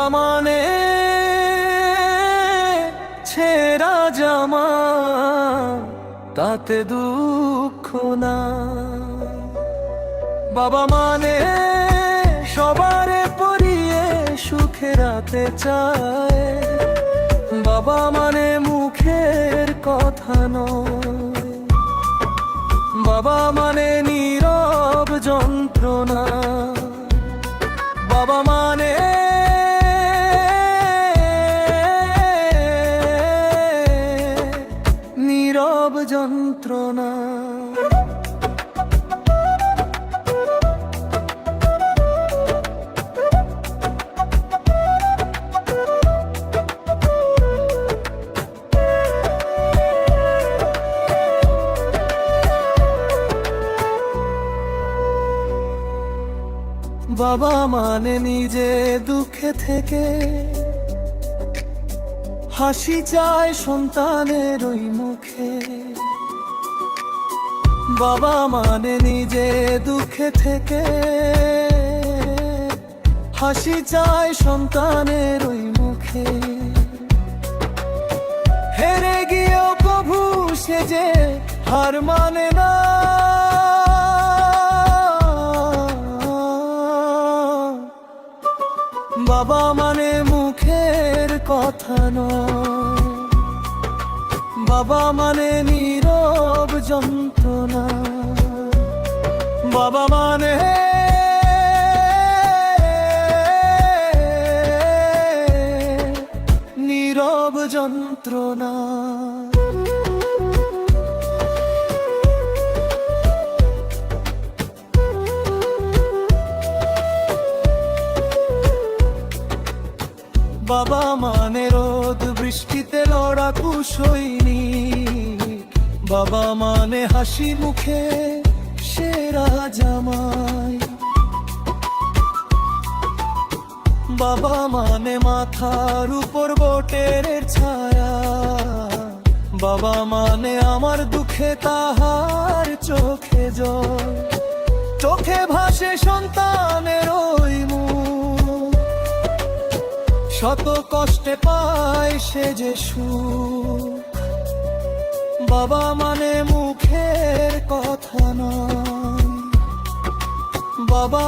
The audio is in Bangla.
বাবা মানে ছেঁড়া জামা, তাতে দুঃখ না। বাবা মানে সবারে পরিয়ে সুখে রাতে চায়। বাবা মানে মুখের কথা নয়, বাবা মানে নীরব যন্ত্রণা। বাবা মানে নীরব যন্ত্রণা। বাবা মানে নিজে দুঃখে থেকে হাসি চায় সন্তানের ওই মুখে। বাবা মানে নিজে দুঃখে থেকে হাসি চায় সন্তানের ওই মুখে। হেরে গিয়েও প্রভু সে যে হার মানে না। বাবা মানে মুখের কথা নয়, বাবা মানে নীরব যন্ত্রণা। বাবা মানে নীরব যন্ত্রণা। বাবা মানে রোদ বৃষ্টিতে লড়াকু সৈনিক। বাবা মানে হাসি মুখে সেরা জামাই। বাবা মানে মাথার উপর বটের ছায়া। বাবা মানে আমার দুঃখে তাহার চোখে জল, চোখে ভাসে সন্তানের ওই মুখ। শত কষ্টে পায় সে যে সুখ। বাবা মানে মুখের কথা নয়, বাবা